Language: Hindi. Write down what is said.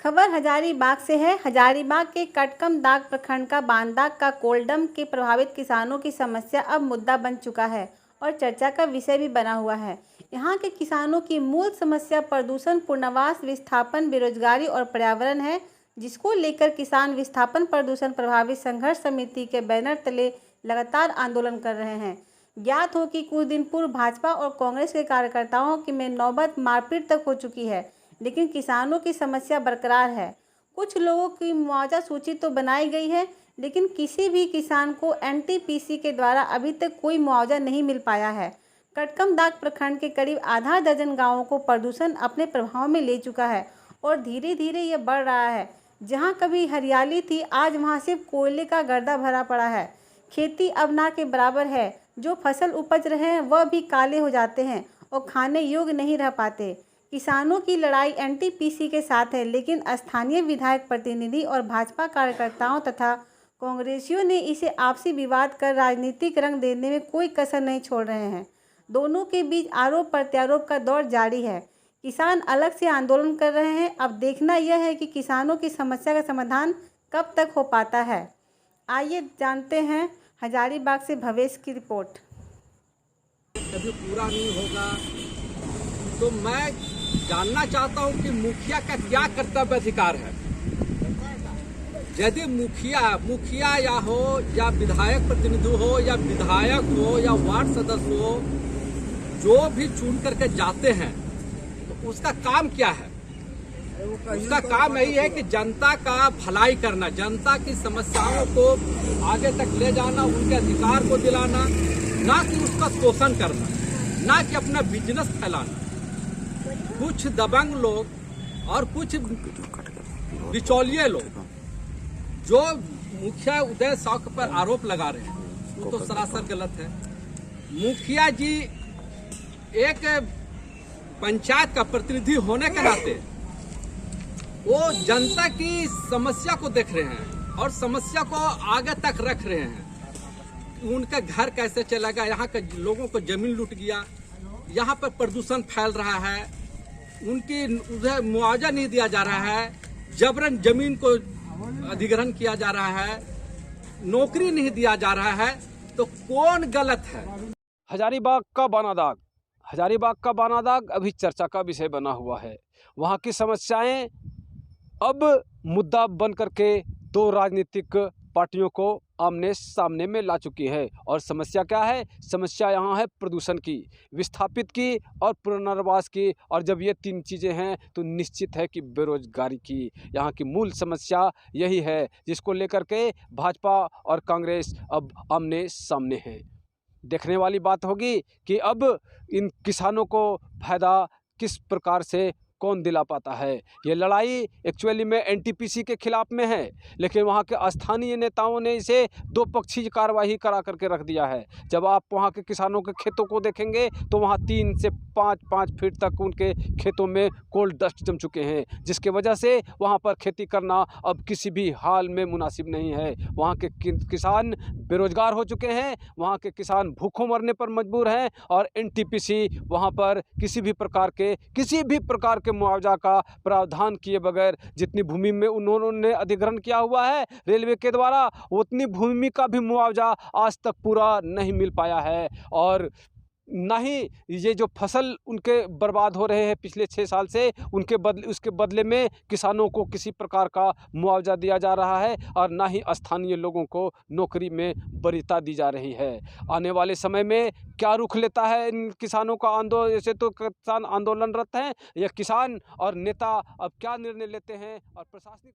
खबर हजारीबाग से है। हजारीबाग के कटकमदाग प्रखंड का बांदाग का कोल्डम के प्रभावित किसानों की समस्या अब मुद्दा बन चुका है और चर्चा का विषय भी बना हुआ है। यहाँ के किसानों की मूल समस्या प्रदूषण, पुनर्वास, विस्थापन, बेरोजगारी और पर्यावरण है, जिसको लेकर किसान विस्थापन प्रदूषण प्रभावित संघर्ष समिति के बैनर तले लगातार आंदोलन कर रहे हैं। ज्ञात हो कि कुछ दिन पूर्व भाजपा और कांग्रेस के कार्यकर्ताओं की में नौबत मारपीट तक हो चुकी है, लेकिन किसानों की समस्या बरकरार है। कुछ लोगों की मुआवजा सूची तो बनाई गई है, लेकिन किसी भी किसान को एनटीपीसी के द्वारा अभी तक कोई मुआवजा नहीं मिल पाया है। कटकमदाग प्रखंड के करीब आधा दर्जन गांवों को प्रदूषण अपने प्रभाव में ले चुका है और धीरे धीरे यह बढ़ रहा है। जहां कभी हरियाली थी, आज वहां सिर्फ कोयले का गर्दा भरा पड़ा है। खेती अब ना के बराबर है। जो फसल उपज रहे हैं वह भी काले हो जाते हैं और खाने योग्य नहीं रह पाते। किसानों की लड़ाई एनटीपीसी के साथ है, लेकिन स्थानीय विधायक प्रतिनिधि और भाजपा कार्यकर्ताओं तथा कांग्रेसियों ने इसे आपसी विवाद कर राजनीतिक रंग देने में कोई कसर नहीं छोड़ रहे हैं। दोनों के बीच आरोप प्रत्यारोप का दौर जारी है। किसान अलग से आंदोलन कर रहे हैं। अब देखना यह है कि किसानों की समस्या का समाधान कब तक हो पाता है। आइए जानते हैं हजारीबाग से भवेश की रिपोर्ट। कभी पूरा नहीं होगा तो मैं जानना चाहता हूं कि मुखिया का क्या कर्तव्य अधिकार है। यदि मुखिया या विधायक प्रतिनिधि हो या विधायक हो या वार्ड सदस्य हो, जो भी चुन करके जाते हैं तो उसका काम क्या है? उसका काम यही है कि जनता का भलाई करना, जनता की समस्याओं को आगे तक ले जाना, उनके अधिकार को दिलाना, ना कि उसका शोषण करना, ना कि अपना बिजनेस फैलाना। कुछ दबंग लोग और कुछ बिचौलिए लोग जो मुखिया उदय शौक पर आरोप लगा रहे हैं, वो तो सरासर गलत है। मुखिया जी एक पंचायत का प्रतिनिधि होने के नाते वो जनता की समस्या को देख रहे हैं और समस्या को आगे तक रख रहे हैं। उनका घर कैसे चलेगा, यहाँ के लोगों को जमीन लूट गया, यहाँ पर प्रदूषण फैल रहा है, उनकी उन्हें मुआवजा नहीं दिया जा रहा है, जबरन जमीन को अधिग्रहण किया जा रहा है, नौकरी नहीं दिया जा रहा है, तो कौन गलत है? हजारीबाग का बानादाग अभी चर्चा का विषय बना हुआ है। वहाँ की समस्याएं अब मुद्दा बन करके दो राजनीतिक पार्टियों को आमने सामने में ला चुकी है। और समस्या क्या है? समस्या यहाँ है प्रदूषण की, विस्थापित की और पुनर्वास की। और जब ये तीन चीज़ें हैं तो निश्चित है कि बेरोजगारी की। यहाँ की मूल समस्या यही है, जिसको लेकर के भाजपा और कांग्रेस अब आमने सामने हैं। देखने वाली बात होगी कि अब इन किसानों को फायदा किस प्रकार से कौन दिला पाता है। ये लड़ाई एक्चुअली में एनटीपीसी के खिलाफ में है, लेकिन वहाँ के स्थानीय नेताओं ने इसे दो पक्षीय कार्रवाई करा करके रख दिया है। जब आप वहाँ के किसानों के खेतों को देखेंगे तो वहाँ 3 से 5 फीट तक उनके खेतों में कोल डस्ट जम चुके हैं, जिसके वजह से वहाँ पर खेती करना अब किसी भी हाल में मुनासिब नहीं है। वहाँ के किसान बेरोजगार हो चुके हैं, वहाँ के किसान भूखों मरने पर मजबूर हैं और एनटीपीसी वहाँ पर किसी भी प्रकार के मुआवजा का प्रावधान किए बगैर जितनी भूमि में उन्होंने अधिग्रहण किया हुआ है रेलवे के द्वारा, उतनी भूमि का भी मुआवजा आज तक पूरा नहीं मिल पाया है। और ना ही ये जो फसल उनके बर्बाद हो रहे हैं पिछले 6 साल से, उसके बदले में किसानों को किसी प्रकार का मुआवजा दिया जा रहा है और ना ही स्थानीय लोगों को नौकरी में वरीयता दी जा रही है। आने वाले समय में क्या रुख लेता है इन किसानों का आंदोलन? ऐसे तो किसान आंदोलनरत हैं, यह किसान और नेता अब क्या निर्णय लेते हैं और प्रशासनिक